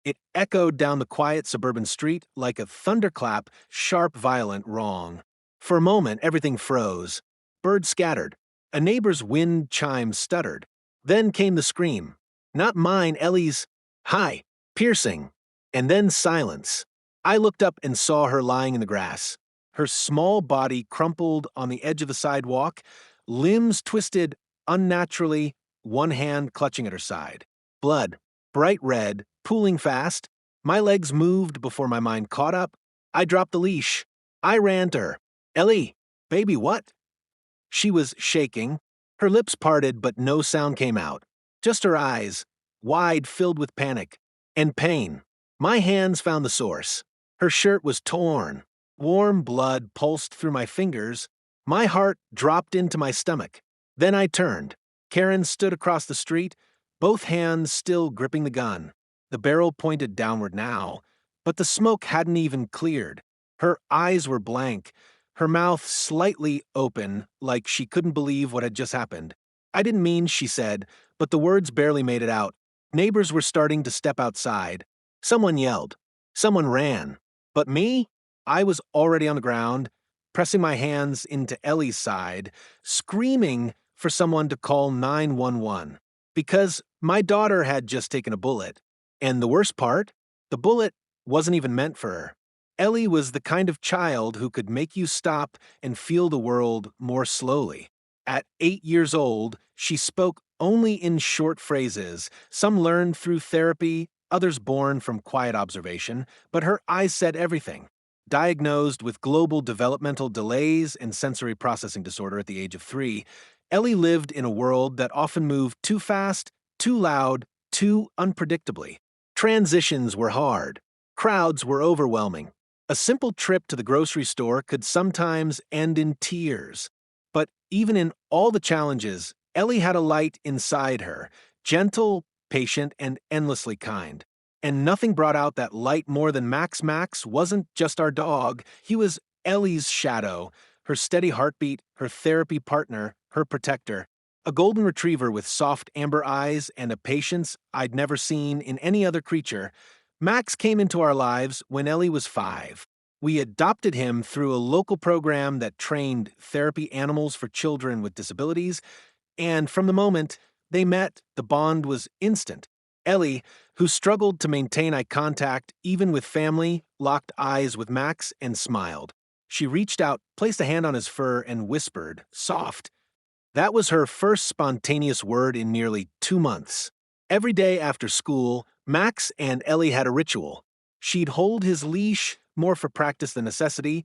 It echoed down the quiet suburban street like a thunderclap, sharp, violent wrong. For a moment, everything froze. Birds scattered. A neighbor's wind chime stuttered. Then came the scream. Not mine, Ellie's. Hi, piercing. And then silence. I looked up and saw her lying in the grass. Her small body crumpled on the edge of the sidewalk, limbs twisted unnaturally, one hand clutching at her side. Blood, bright red, pooling fast. My legs moved before my mind caught up. I dropped the leash. I ran to her. Ellie, baby, what? She was shaking. Her lips parted, but no sound came out. Just her eyes, wide, filled with panic and pain. My hands found the source. Her shirt was torn. Warm blood pulsed through my fingers. My heart dropped into my stomach. Then I turned. Karen stood across the street, both hands still gripping the gun. The barrel pointed downward now, but the smoke hadn't even cleared. Her eyes were blank, her mouth slightly open, like she couldn't believe what had just happened. I didn't mean, she said, but the words barely made it out. Neighbors were starting to step outside. Someone yelled. Someone ran. But me? I was already on the ground, pressing my hands into Ellie's side, screaming for someone to call 911. Because my daughter had just taken a bullet. And the worst part? The bullet wasn't even meant for her. Ellie was the kind of child who could make you stop and feel the world more slowly. At 8 years old, she spoke only in short phrases, some learned through therapy, others born from quiet observation, but her eyes said everything. Diagnosed with global developmental delays and sensory processing disorder at the age of 3, Ellie lived in a world that often moved too fast, too loud, too unpredictably. Transitions were hard. Crowds were overwhelming. A simple trip to the grocery store could sometimes end in tears. But even in all the challenges, Ellie had a light inside her, gentle, patient, and endlessly kind. And nothing brought out that light more than Max. Max wasn't just our dog, he was Ellie's shadow, her steady heartbeat, her therapy partner, her protector. A golden retriever with soft amber eyes and a patience I'd never seen in any other creature, Max came into our lives when Ellie was 5. We adopted him through a local program that trained therapy animals for children with disabilities, and from the moment they met, the bond was instant. Ellie, who struggled to maintain eye contact even with family, locked eyes with Max and smiled. She reached out, placed a hand on his fur, and whispered, soft. That was her first spontaneous word in nearly 2 months. Every day after school, Max and Ellie had a ritual. She'd hold his leash, more for practice than necessity,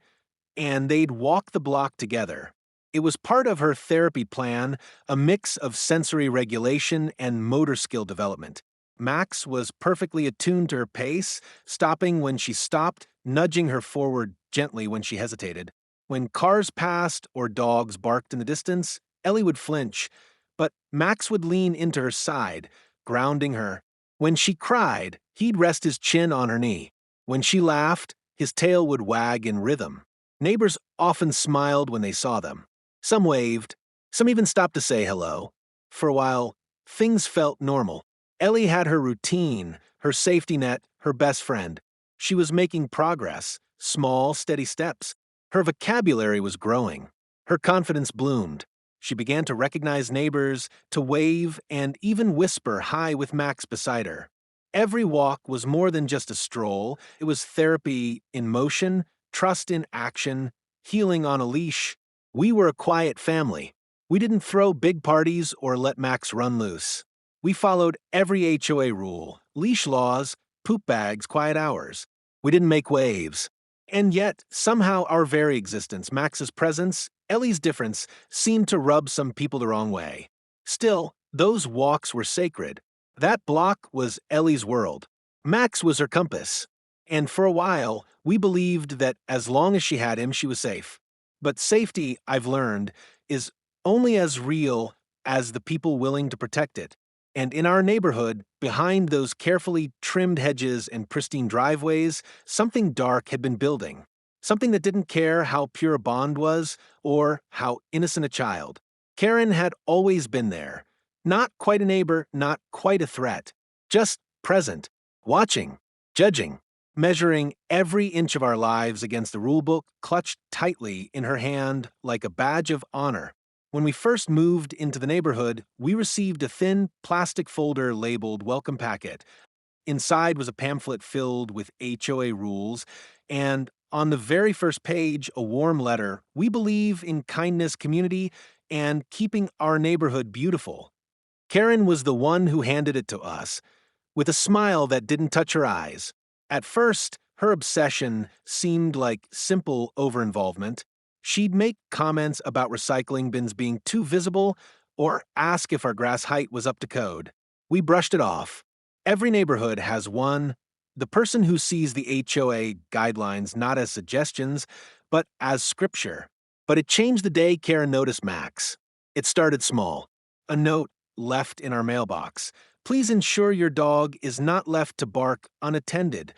and they'd walk the block together. It was part of her therapy plan, a mix of sensory regulation and motor skill development. Max was perfectly attuned to her pace, stopping when she stopped, nudging her forward gently when she hesitated. When cars passed or dogs barked in the distance, Ellie would flinch, but Max would lean into her side, grounding her. When she cried, he'd rest his chin on her knee. When she laughed, his tail would wag in rhythm. Neighbors often smiled when they saw them. Some waved. Some even stopped to say hello. For a while, things felt normal. Ellie had her routine, her safety net, her best friend. She was making progress, small, steady steps. Her vocabulary was growing. Her confidence bloomed. She began to recognize neighbors, to wave, and even whisper hi with Max beside her. Every walk was more than just a stroll. It was therapy in motion, trust in action, healing on a leash. We were a quiet family. We didn't throw big parties or let Max run loose. We followed every HOA rule, leash laws, poop bags, quiet hours. We didn't make waves. And yet, somehow our very existence, Max's presence, Ellie's difference, seemed to rub some people the wrong way. Still, those walks were sacred. That block was Ellie's world. Max was her compass. And for a while, we believed that as long as she had him, she was safe. But safety, I've learned, is only as real as the people willing to protect it. And in our neighborhood, behind those carefully trimmed hedges and pristine driveways, something dark had been building. Something that didn't care how pure a bond was or how innocent a child. Karen had always been there. Not quite a neighbor, not quite a threat. Just present, watching. Judging, measuring every inch of our lives against the rulebook clutched tightly in her hand like a badge of honor. When we first moved into the neighborhood, we received a thin plastic folder labeled Welcome Packet. Inside was a pamphlet filled with HOA rules, and on the very first page, a warm letter. We believe in kindness, community, and keeping our neighborhood beautiful. Karen was the one who handed it to us, with a smile that didn't touch her eyes. At first, her obsession seemed like simple overinvolvement. She'd make comments about recycling bins being too visible or ask if our grass height was up to code. We brushed it off. Every neighborhood has one. The person who sees the HOA guidelines not as suggestions, but as scripture. But it changed the day Karen noticed Max. It started small. A note left in our mailbox. Please ensure your dog is not left to bark unattended.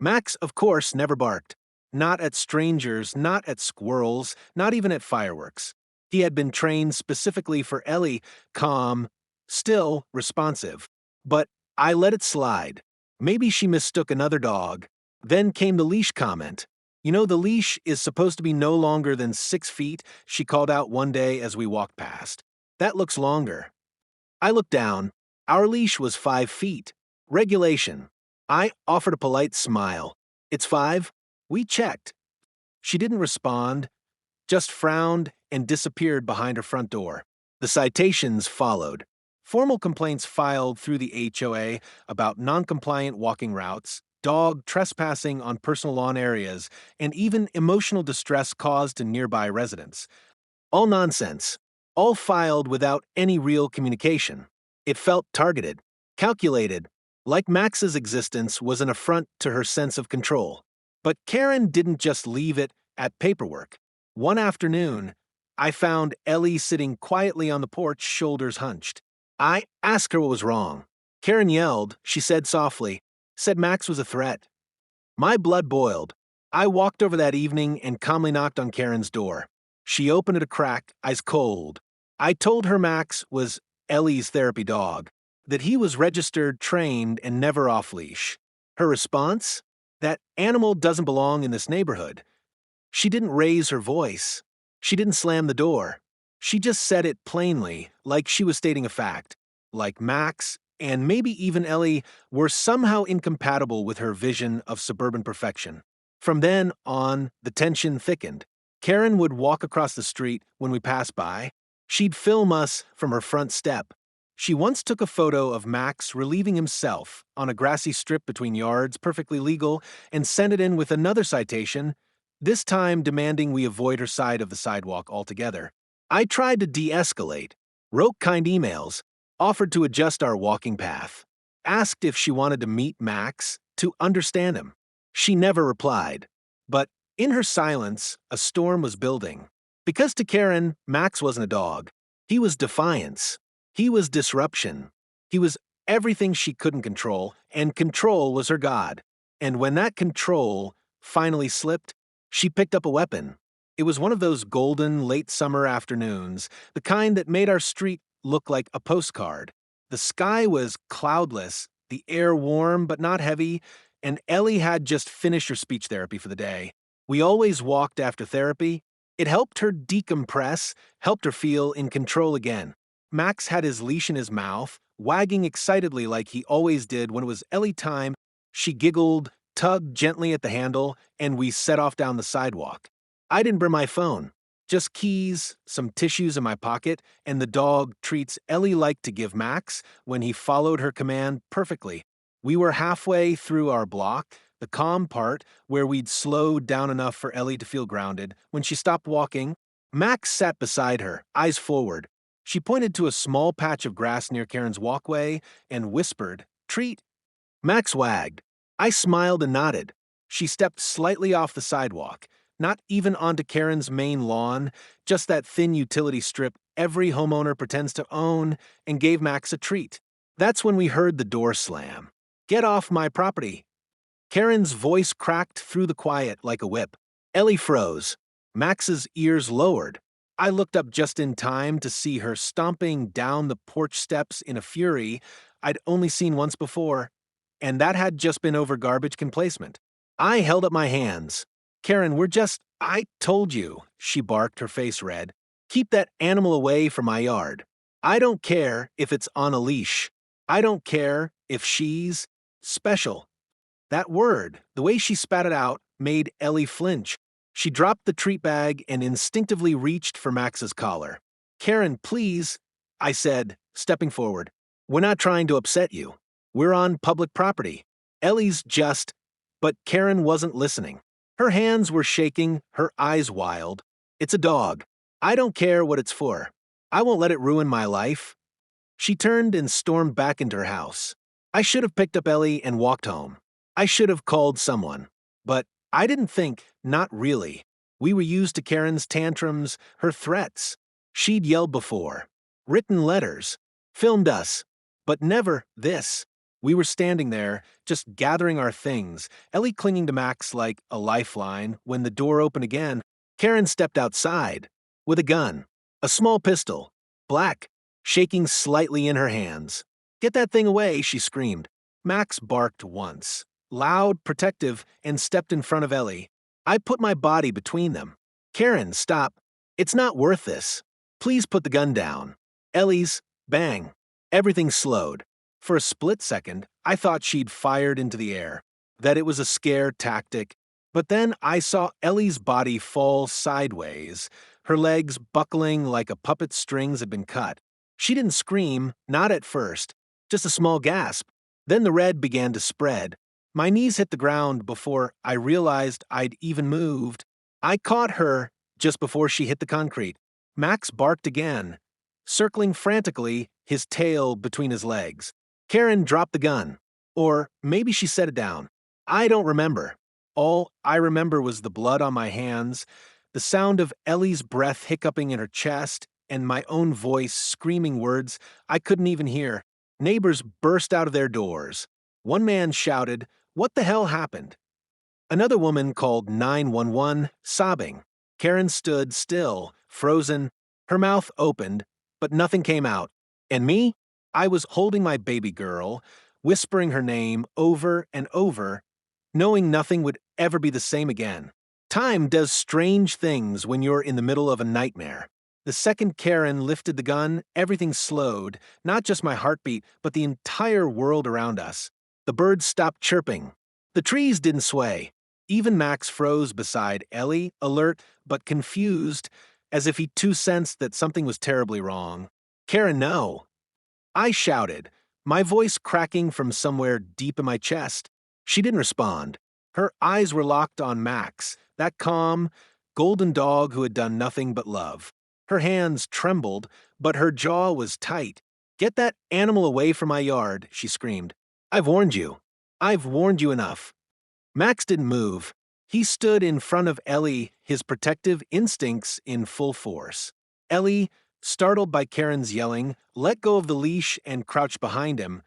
Max, of course, never barked. Not at strangers, not at squirrels, not even at fireworks. He had been trained specifically for Ellie, calm, still responsive. But I let it slide. Maybe she mistook another dog. Then came the leash comment. You know, the leash is supposed to be no longer than 6 feet, she called out one day as we walked past. That looks longer. I looked down. Our leash was 5 feet. Regulation. I offered a polite smile. It's 5? We checked. She didn't respond, just frowned and disappeared behind her front door. The citations followed. Formal complaints filed through the HOA about non-compliant walking routes, dog trespassing on personal lawn areas, and even emotional distress caused to nearby residents. All nonsense. All filed without any real communication. It felt targeted, calculated, like Max's existence was an affront to her sense of control. But Karen didn't just leave it at paperwork. One afternoon, I found Ellie sitting quietly on the porch, shoulders hunched. I asked her what was wrong. Karen yelled, she said softly, said Max was a threat. My blood boiled. I walked over that evening and calmly knocked on Karen's door. She opened it a crack, eyes cold. I told her Max was Ellie's therapy dog, that he was registered, trained, and never off-leash. Her response? That animal doesn't belong in this neighborhood. She didn't raise her voice. She didn't slam the door. She just said it plainly, like she was stating a fact. Like Max, and maybe even Ellie, were somehow incompatible with her vision of suburban perfection. From then on, the tension thickened. Karen would walk across the street when we passed by. She'd film us from her front step. She once took a photo of Max relieving himself on a grassy strip between yards, perfectly legal, and sent it in with another citation, this time demanding we avoid her side of the sidewalk altogether. I tried to de-escalate, wrote kind emails, offered to adjust our walking path, asked if she wanted to meet Max, to understand him. She never replied. But in her silence, a storm was building. Because to Karen, Max wasn't a dog. He was defiance. He was disruption. He was everything she couldn't control, and control was her god. And when that control finally slipped, she picked up a weapon. It was one of those golden late summer afternoons, the kind that made our street look like a postcard. The sky was cloudless, the air warm but not heavy, and Ellie had just finished her speech therapy for the day. We always walked after therapy. It helped her decompress, helped her feel in control again. Max had his leash in his mouth, wagging excitedly like he always did when it was Ellie time. She giggled, tugged gently at the handle, and we set off down the sidewalk. I didn't bring my phone, just keys, some tissues in my pocket, and the dog treats Ellie liked to give Max when he followed her command perfectly. We were halfway through our block, the calm part where we'd slowed down enough for Ellie to feel grounded. When she stopped walking, Max sat beside her, eyes forward. She pointed to a small patch of grass near Karen's walkway and whispered, "Treat." Max wagged. I smiled and nodded. She stepped slightly off the sidewalk, not even onto Karen's main lawn, just that thin utility strip every homeowner pretends to own, and gave Max a treat. That's when we heard the door slam. "Get off my property." Karen's voice cracked through the quiet like a whip. Ellie froze. Max's ears lowered. I looked up just in time to see her stomping down the porch steps in a fury I'd only seen once before. and that had just been over garbage can placement. I held up my hands. Karen, I told you, she barked, her face red. Keep that animal away from my yard. I don't care if it's on a leash. I don't care if she's special. That word, the way she spat it out, made Ellie flinch. She dropped the treat bag and instinctively reached for Max's collar. Karen, please, I said, stepping forward. We're not trying to upset you. We're on public property. But Karen wasn't listening. Her hands were shaking, her eyes wild. It's a dog. I don't care what it's for. I won't let it ruin my life. She turned and stormed back into her house. I should have picked up Ellie and walked home. I should have called someone. But I didn't think, not really. We were used to Karen's tantrums, her threats. She'd yelled before, written letters, filmed us, but never this. We were standing there, just gathering our things, Ellie clinging to Max like a lifeline. When the door opened again, Karen stepped outside with a gun, a small pistol, black, shaking slightly in her hands. Get that thing away, she screamed. Max barked once, loud, protective, and stepped in front of Ellie. I put my body between them. Karen, stop. It's not worth this. Please put the gun down. Ellie's, bang. Everything slowed. For a split second, I thought she'd fired into the air, that it was a scare tactic. But then I saw Ellie's body fall sideways, her legs buckling like a puppet's strings had been cut. She didn't scream, not at first, just a small gasp. Then the red began to spread. My knees hit the ground before I realized I'd even moved. I caught her just before she hit the concrete. Max barked again, circling frantically, his tail between his legs. Karen dropped the gun. Or maybe she set it down. I don't remember. All I remember was the blood on my hands, the sound of Ellie's breath hiccuping in her chest, and my own voice screaming words I couldn't even hear. Neighbors burst out of their doors. One man shouted, "What the hell happened?" Another woman called 911, sobbing. Karen stood still, frozen, her mouth opened, but nothing came out. And me? I was holding my baby girl, whispering her name over and over, knowing nothing would ever be the same again. Time does strange things when you're in the middle of a nightmare. The second Karen lifted the gun, everything slowed, not just my heartbeat, but the entire world around us. The birds stopped chirping. The trees didn't sway. Even Max froze beside Ellie, alert but confused, as if he too sensed that something was terribly wrong. Karen, no. I shouted, my voice cracking from somewhere deep in my chest. She didn't respond. Her eyes were locked on Max, that calm, golden dog who had done nothing but love. Her hands trembled, but her jaw was tight. Get that animal away from my yard, she screamed. I've warned you. I've warned you enough. Max didn't move. He stood in front of Ellie, his protective instincts in full force. Ellie, startled by Karen's yelling, let go of the leash and crouched behind him,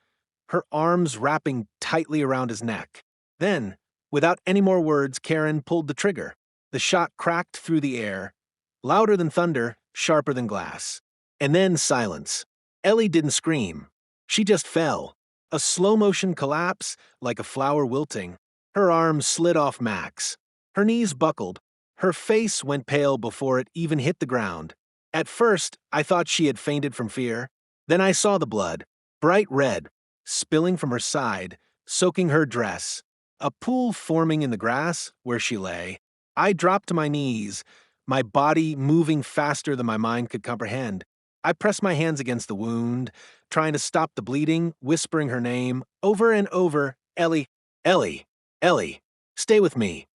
her arms wrapping tightly around his neck. Then, without any more words, Karen pulled the trigger. The shot cracked through the air, louder than thunder, sharper than glass. And then silence. Ellie didn't scream. She just fell. A slow-motion collapse, like a flower wilting. Her arms slid off Max. Her knees buckled. Her face went pale before it even hit the ground. At first, I thought she had fainted from fear. Then I saw the blood, bright red, spilling from her side, soaking her dress. A pool forming in the grass where she lay. I dropped to my knees, my body moving faster than my mind could comprehend. I pressed my hands against the wound, trying to stop the bleeding, whispering her name over and over, Ellie, Ellie, Ellie, stay with me,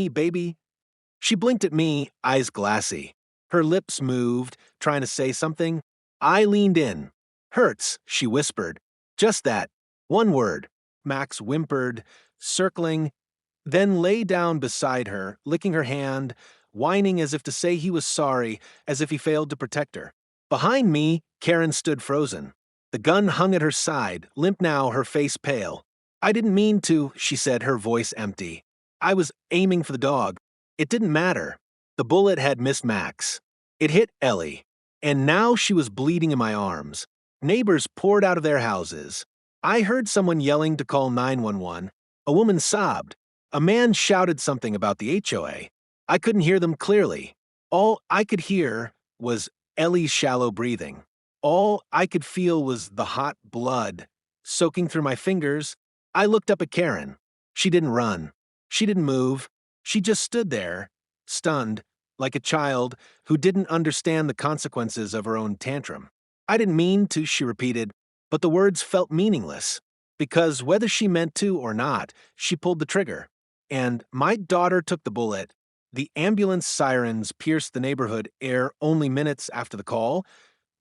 baby. She blinked at me, eyes glassy. Her lips moved, trying to say something. I leaned in. Hurts, she whispered. Just that. One word. Max whimpered, circling, then lay down beside her, licking her hand, whining as if to say he was sorry, as if he failed to protect her. Behind me, Karen stood frozen. The gun hung at her side, limp now, her face pale. I didn't mean to, she said, her voice empty. I was aiming for the dog. It didn't matter. The bullet had missed Max. It hit Ellie, and now she was bleeding in my arms. Neighbors poured out of their houses. I heard someone yelling to call 911. A woman sobbed. A man shouted something about the HOA. I couldn't hear them clearly. All I could hear was Ellie's shallow breathing. All I could feel was the hot blood soaking through my fingers. I looked up at Karen. She didn't run. She didn't move. She just stood there, stunned, like a child who didn't understand the consequences of her own tantrum. I didn't mean to, she repeated, but the words felt meaningless, because whether she meant to or not, she pulled the trigger. And my daughter took the bullet. The ambulance sirens pierced the neighborhood air only minutes after the call,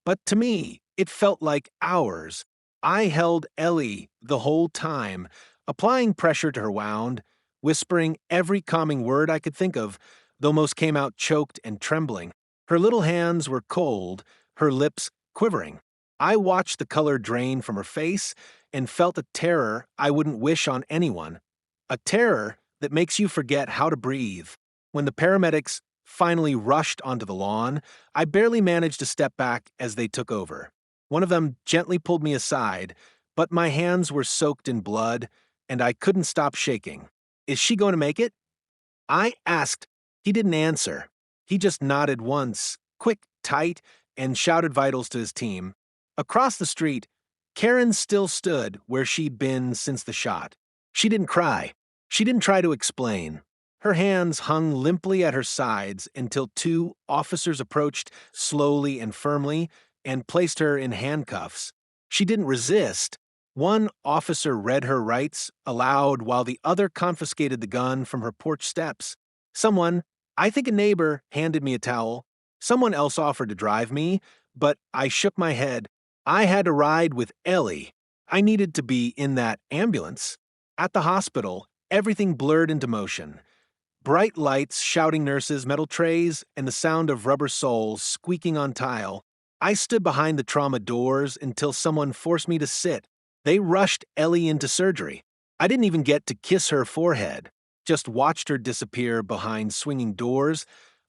but to me, it felt like hours. I held Ellie the whole time, applying pressure to her wound, whispering every calming word I could think of, though most came out choked and trembling. Her little hands were cold, her lips quivering. I watched the color drain from her face and felt a terror I wouldn't wish on anyone. A terror that makes you forget how to breathe. When the paramedics finally rushed onto the lawn, I barely managed to step back as they took over. One of them gently pulled me aside, but my hands were soaked in blood, and I couldn't stop shaking. Is she going to make it? I asked. He didn't answer. He just nodded once, quick, tight, and shouted vitals to his team. Across the street, Karen still stood where she'd been since the shot. She didn't cry. She didn't try to explain. Her hands hung limply at her sides until two officers approached slowly and firmly and placed her in handcuffs. She didn't resist. One officer read her rights aloud while the other confiscated the gun from her porch steps. Someone, I think a neighbor, handed me a towel. Someone else offered to drive me, but I shook my head. I had to ride with Ellie. I needed to be in that ambulance. At the hospital, everything blurred into motion. Bright lights, shouting nurses, metal trays, and the sound of rubber soles squeaking on tile. I stood behind the trauma doors until someone forced me to sit. They rushed Ellie into surgery. I didn't even get to kiss her forehead, just watched her disappear behind swinging doors,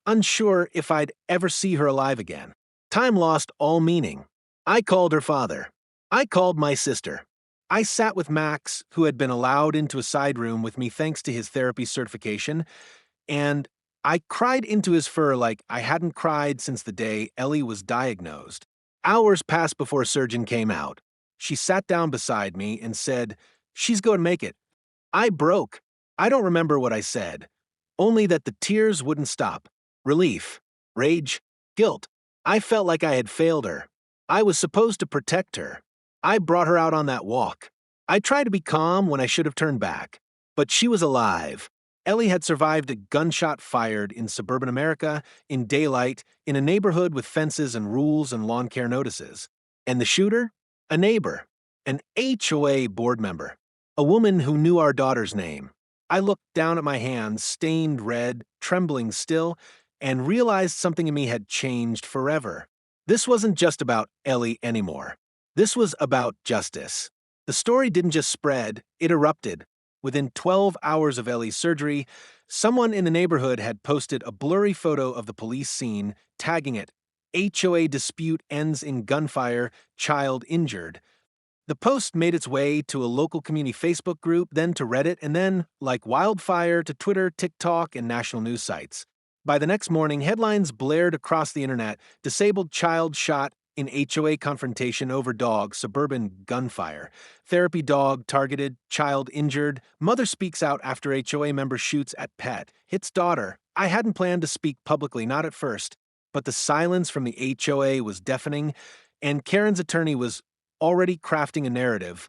unsure if I'd ever see her alive again. Time lost all meaning. I called her father. I called my sister. I sat with Max, who had been allowed into a side room with me thanks to his therapy certification, and I cried into his fur like I hadn't cried since the day Ellie was diagnosed. Hours passed before a surgeon came out. She sat down beside me and said, "She's going to make it." I broke. I don't remember what I said, only that the tears wouldn't stop. Relief, rage, guilt. I felt like I had failed her. I was supposed to protect her. I brought her out on that walk. I tried to be calm when I should have turned back, but she was alive. Ellie had survived a gunshot fired in suburban America, in daylight, in a neighborhood with fences and rules and lawn care notices. And the shooter? A neighbor. An HOA board member. A woman who knew our daughter's name. I looked down at my hands, stained red, trembling still, and realized something in me had changed forever. This wasn't just about Ellie anymore. This was about justice. The story didn't just spread, it erupted. Within 12 hours of Ellie's surgery, someone in the neighborhood had posted a blurry photo of the police scene, tagging it, "HOA dispute ends in gunfire, child injured." The post made its way to a local community Facebook group, then to Reddit, and then, like wildfire, to Twitter, TikTok, and national news sites. By the next morning, headlines blared across the internet: disabled child shot in HOA confrontation over dog, suburban gunfire. Therapy dog targeted, child injured. Mother speaks out after HOA member shoots at pet. Hits daughter. I hadn't planned to speak publicly, not at first. But the silence from the HOA was deafening, and Karen's attorney was already crafting a narrative.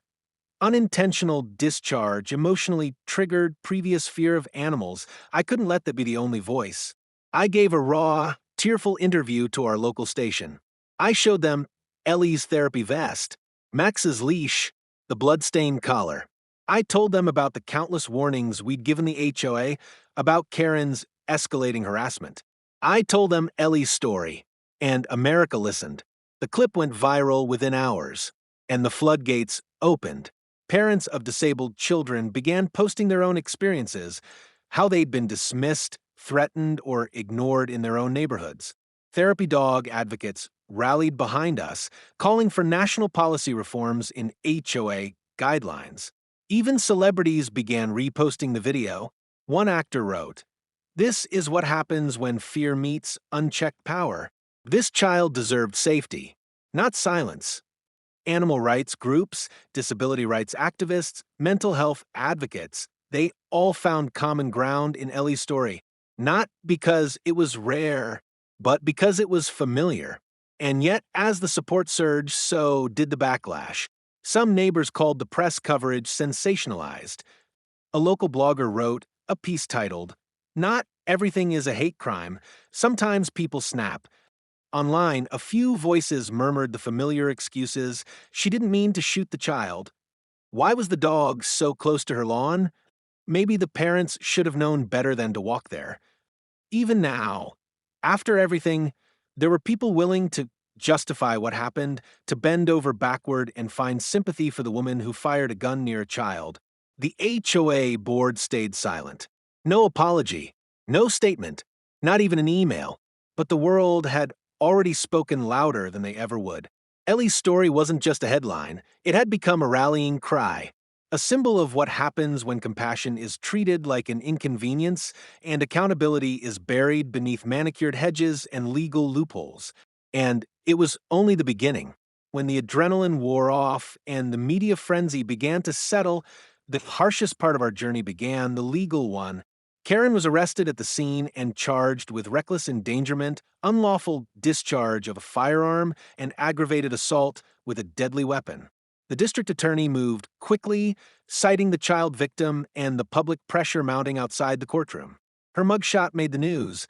Unintentional discharge, emotionally triggered previous fear of animals. I couldn't let that be the only voice. I gave a raw, tearful interview to our local station. I showed them Ellie's therapy vest, Max's leash, the blood-stained collar. I told them about the countless warnings we'd given the HOA about Karen's escalating harassment. I told them Ellie's story, and America listened. The clip went viral within hours, and the floodgates opened. Parents of disabled children began posting their own experiences, how they'd been dismissed, threatened, or ignored in their own neighborhoods. Therapy dog advocates rallied behind us, calling for national policy reforms in HOA guidelines. Even celebrities began reposting the video. One actor wrote, "This is what happens when fear meets unchecked power. This child deserved safety, not silence." Animal rights groups, disability rights activists, mental health advocates, they all found common ground in Ellie's story, not because it was rare, but because it was familiar. And yet, as the support surged, so did the backlash. Some neighbors called the press coverage sensationalized. A local blogger wrote a piece titled, "Not everything is a hate crime. Sometimes people snap." Online, a few voices murmured the familiar excuses. She didn't mean to shoot the child. Why was the dog so close to her lawn? Maybe the parents should have known better than to walk there. Even now, after everything, there were people willing to justify what happened, to bend over backward and find sympathy for the woman who fired a gun near a child. The HOA board stayed silent. No apology, no statement, not even an email. But the world had already spoken louder than they ever would. Ellie's story wasn't just a headline, it had become a rallying cry. A symbol of what happens when compassion is treated like an inconvenience and accountability is buried beneath manicured hedges and legal loopholes. And it was only the beginning. When the adrenaline wore off and the media frenzy began to settle, the harshest part of our journey began, the legal one. Karen was arrested at the scene and charged with reckless endangerment, unlawful discharge of a firearm, and aggravated assault with a deadly weapon. The district attorney moved quickly, citing the child victim and the public pressure mounting outside the courtroom. Her mugshot made the news,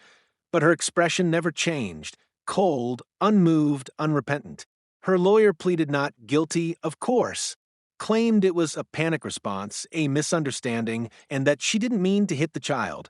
but her expression never changed, cold, unmoved, unrepentant. Her lawyer pleaded not guilty, of course, claimed it was a panic response, a misunderstanding, and that she didn't mean to hit the child.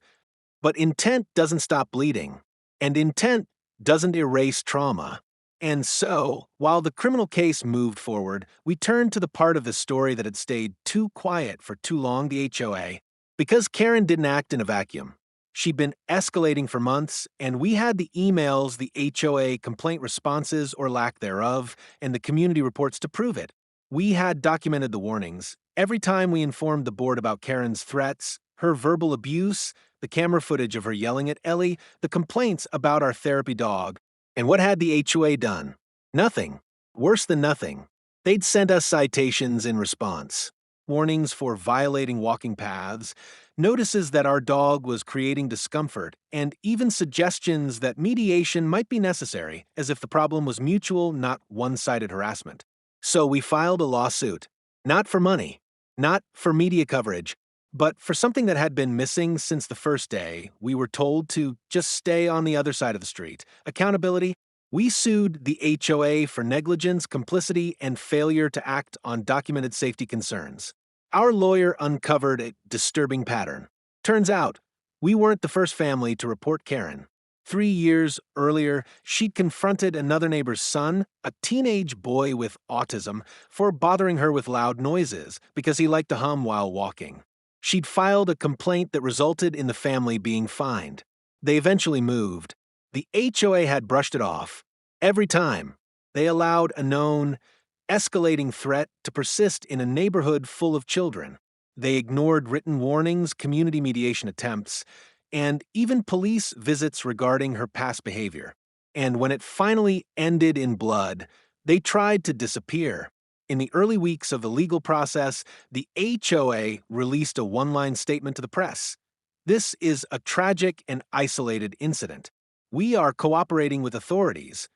But intent doesn't stop bleeding, and intent doesn't erase trauma. And so, while the criminal case moved forward, we turned to the part of the story that had stayed too quiet for too long, the HOA. Because Karen didn't act in a vacuum. She'd been escalating for months, and we had the emails, the HOA complaint responses or lack thereof, and the community reports to prove it. We had documented the warnings. Every time we informed the board about Karen's threats, her verbal abuse, the camera footage of her yelling at Ellie, the complaints about our therapy dog. And what had the HOA done? Nothing. Worse than nothing. They'd sent us citations in response. Warnings for violating walking paths, notices that our dog was creating discomfort, and even suggestions that mediation might be necessary, as if the problem was mutual, not one-sided harassment. So we filed a lawsuit. Not for money, not for media coverage, but for something that had been missing since the first day. We were told to just stay on the other side of the street. Accountability. We sued the HOA for negligence, complicity, and failure to act on documented safety concerns. Our lawyer uncovered a disturbing pattern. Turns out, we weren't the first family to report Karen. 3 years earlier, she'd confronted another neighbor's son, a teenage boy with autism, for bothering her with loud noises because he liked to hum while walking. She'd filed a complaint that resulted in the family being fined. They eventually moved. The HOA had brushed it off. Every time, they allowed a known, escalating threat to persist in a neighborhood full of children. They ignored written warnings, community mediation attempts, and even police visits regarding her past behavior. And when it finally ended in blood, they tried to disappear. In the early weeks of the legal process, the HOA released a one-line statement to the press. "This is a tragic and isolated incident. We are cooperating with authorities."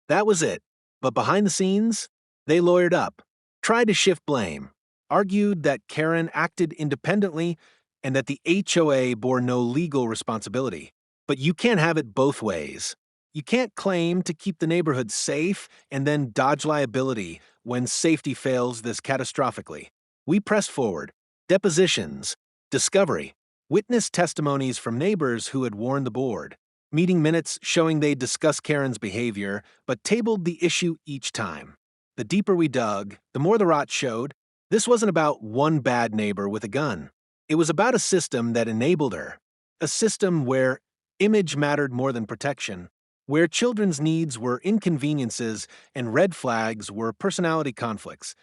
That was it. But behind the scenes, they lawyered up, tried to shift blame, argued that Karen acted independently and that the HOA bore no legal responsibility. But you can't have it both ways. You can't claim to keep the neighborhood safe and then dodge liability when safety fails this catastrophically. We pressed forward. Depositions, discovery, witness testimonies from neighbors who had warned the board, meeting minutes showing they discussed Karen's behavior, but tabled the issue each time. The deeper we dug, the more the rot showed. This wasn't about one bad neighbor with a gun. It was about a system that enabled her. A system where image mattered more than protection, where children's needs were inconveniences and red flags were personality conflicts.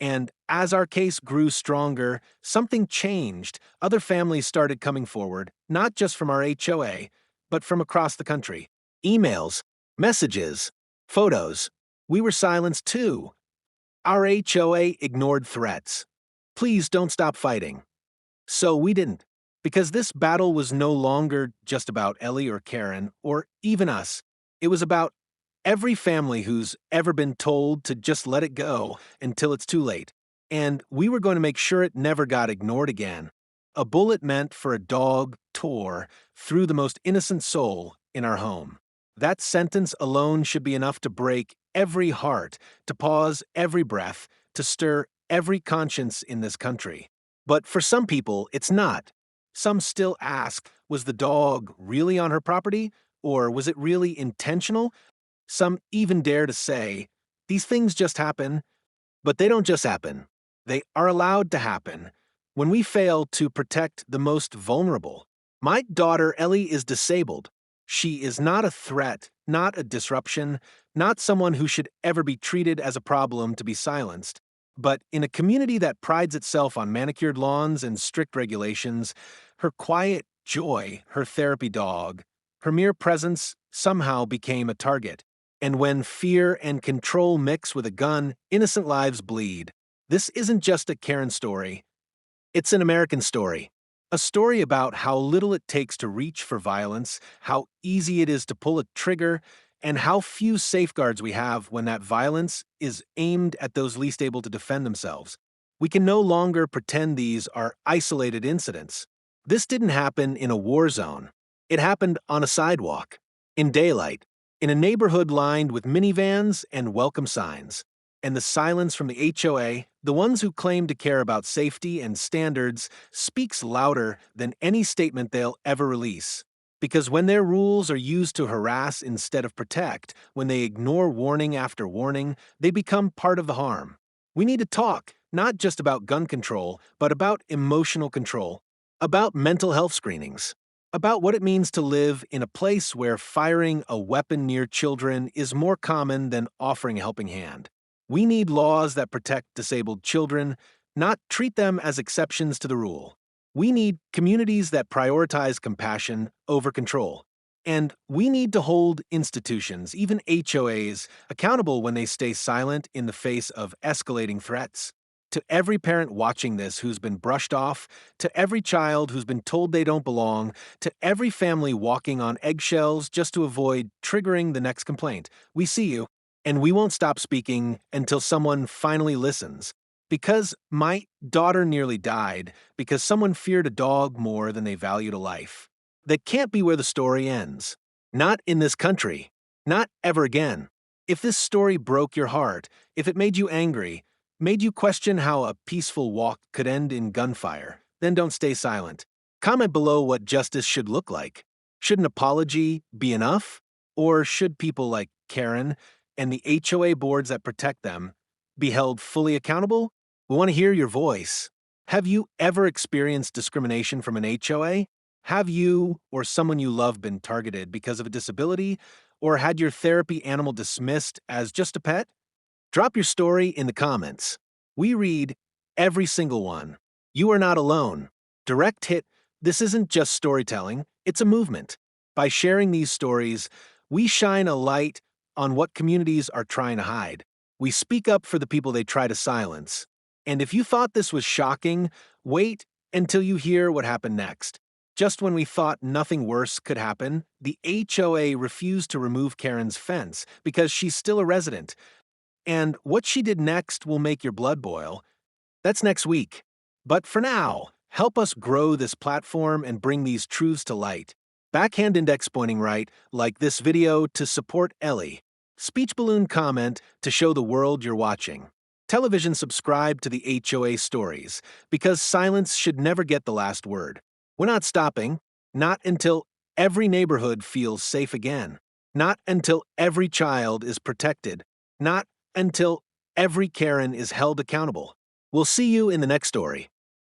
And as our case grew stronger, something changed. Other families started coming forward, not just from our HOA, but from across the country. Emails, messages, photos. We were silenced too. Our HOA ignored threats. Please don't stop fighting. So we didn't. Because this battle was no longer just about Ellie or Karen, or even us. It was about every family who's ever been told to just let it go until it's too late. And we were going to make sure it never got ignored again. A bullet meant for a dog tore through the most innocent soul in our home. That sentence alone should be enough to break every heart, to pause every breath, to stir every conscience in this country. But for some people, it's not. Some still ask, was the dog really on her property? Or was it really intentional? Some even dare to say, these things just happen, but they don't just happen. They are allowed to happen when we fail to protect the most vulnerable. My daughter Ellie is disabled. She is not a threat, not a disruption, not someone who should ever be treated as a problem to be silenced. But in a community that prides itself on manicured lawns and strict regulations, her quiet joy, her therapy dog, her mere presence somehow became a target. And when fear and control mix with a gun, innocent lives bleed. This isn't just a Karen story. It's an American story. A story about how little it takes to reach for violence, how easy it is to pull a trigger, and how few safeguards we have when that violence is aimed at those least able to defend themselves. We can no longer pretend these are isolated incidents. This didn't happen in a war zone. It happened on a sidewalk, in daylight, in a neighborhood lined with minivans and welcome signs. And the silence from the HOA, the ones who claim to care about safety and standards, speaks louder than any statement they'll ever release. Because when their rules are used to harass instead of protect, when they ignore warning after warning, they become part of the harm. We need to talk, not just about gun control, but about emotional control, about mental health screenings, about what it means to live in a place where firing a weapon near children is more common than offering a helping hand. We need laws that protect disabled children, not treat them as exceptions to the rule. We need communities that prioritize compassion over control. And we need to hold institutions, even HOAs, accountable when they stay silent in the face of escalating threats. To every parent watching this who's been brushed off, to every child who's been told they don't belong, to every family walking on eggshells just to avoid triggering the next complaint, we see you. And we won't stop speaking until someone finally listens. Because my daughter nearly died because someone feared a dog more than they valued a life. That can't be where the story ends. Not in this country. Not ever again. If this story broke your heart, if it made you angry, made you question how a peaceful walk could end in gunfire, then don't stay silent. Comment below what justice should look like. Should an apology be enough? Or should people like Karen and the HOA boards that protect them be held fully accountable? We want to hear your voice. Have you ever experienced discrimination from an HOA? Have you or someone you love been targeted because of a disability? Or had your therapy animal dismissed as just a pet? Drop your story in the comments. We read every single one. You are not alone. Direct hit, this isn't just storytelling, it's a movement. By sharing these stories, we shine a light on what communities are trying to hide. We speak up for the people they try to silence. And if you thought this was shocking, wait until you hear what happened next. Just when we thought nothing worse could happen, the HOA refused to remove Karen's fence because she's still a resident. And what she did next will make your blood boil. That's next week. But for now, help us grow this platform and bring these truths to light. Backhand index pointing right, like this video to support Ellie. Speech balloon comment to show the world you're watching. Television subscribe to the HOA stories, because silence should never get the last word. We're not stopping, not until every neighborhood feels safe again, not until every child is protected, not until every Karen is held accountable. We'll see you in the next story.